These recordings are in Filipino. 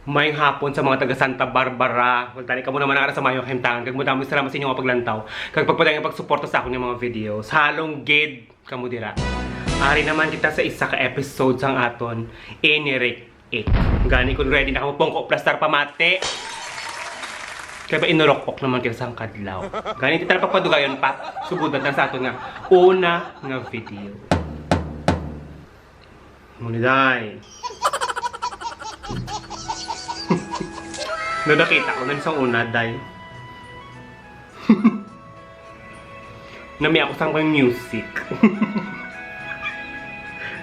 Mayang hapon sa mga taga Santa Barbara. Tani ka mo naman nakara sa mayong himtangan. Kag mo damo salamat sa inyo nga paglantaw. Kag pagpadayang pagsuporta sa akong mga videos. Halong gid kamo dira. Ari naman kita sa isa ka episode sang aton Inirik Ik. Gani kun ready na kamo pongko plastar pamate. Kaya ba inurok-ok naman kita sang kadlaw. Gani kita na pagpadugayon pa. Sugudan na sa aton nga una nga video. Muniday. No, nakita ko nun isang una, day. Nami ako sang pang music.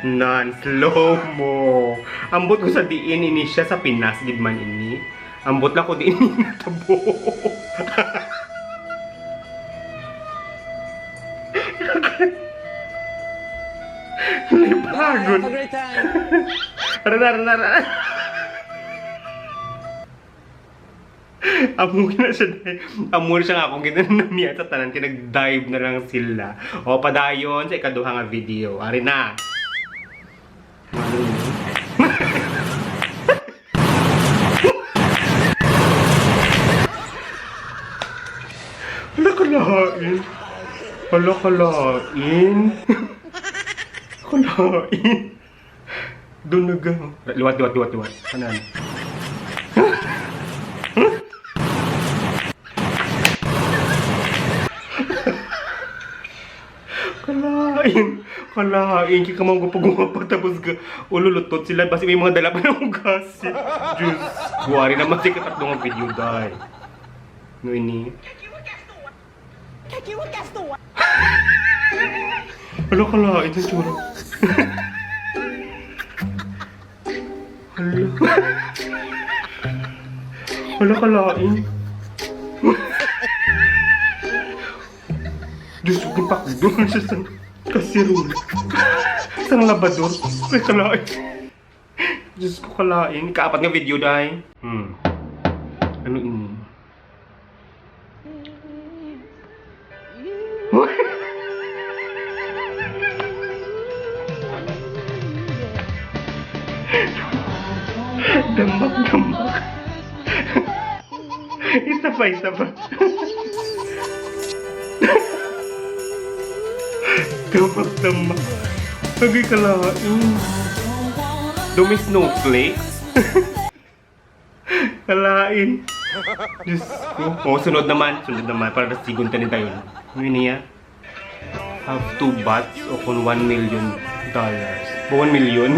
Non-slow-mo. Ambot ko sa diin ini siya sa Pinas, gid man ini. Ambot na ko diin ini natabo. Libagon. Have a great time. Rara. Amo na siya. Amo siya nga akong ginanamiya sa tanan. Kinag-dive na lang sila. O, padayon sa ikaduha nga video. Ari na. Hala kalain. Hala kalain. Kalain. Doon na gang. Liwat. Kanan. Kalain, kaya ka mga gupag-gupag tapos ululutot sila basi may mga dala pa ng gas. Diyos, buwari naman si katatlong ang video, day. No, ini. Hala, kalain yung tsura. Hala, kalain. Diyos, ipakdol siya sa kasirul. Sang labador. Ay, kalain. Diyos ko, kalain. Kaapat nga video, day. Ano ini? Dambak. Isa pa. Dambak. Lagi kalain. Dumi snowflakes. Kalain. Diyos ko. Sunod naman. Para sigun tanin tayo. Ano niya? Have 2 bats o kung $1 million. 1 million?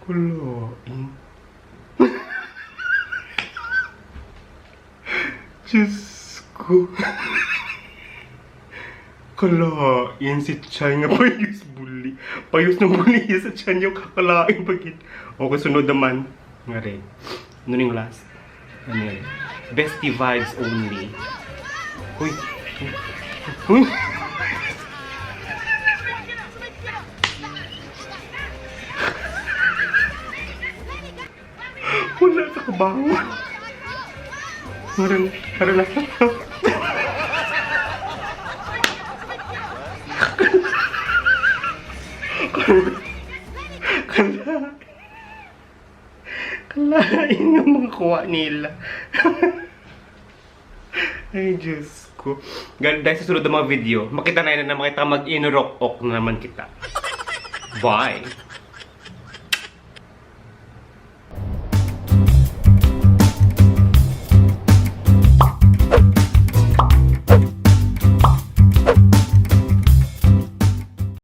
Kalain. Diyos ko. Kalain si Chay nga payos na buli sa Chay niyo kakalain pagit. Okay, sunod naman. Nga rin. Ano yung last? Ano yun? Bestie vibes only. Uy. Wala sa kabangon. Harala. Kalain yung mga kuha nila. Ay, Diyos ko. Dahil sa sunod ng mga video, makita na yun na makita mag-inurok-ok na naman kita. Bye!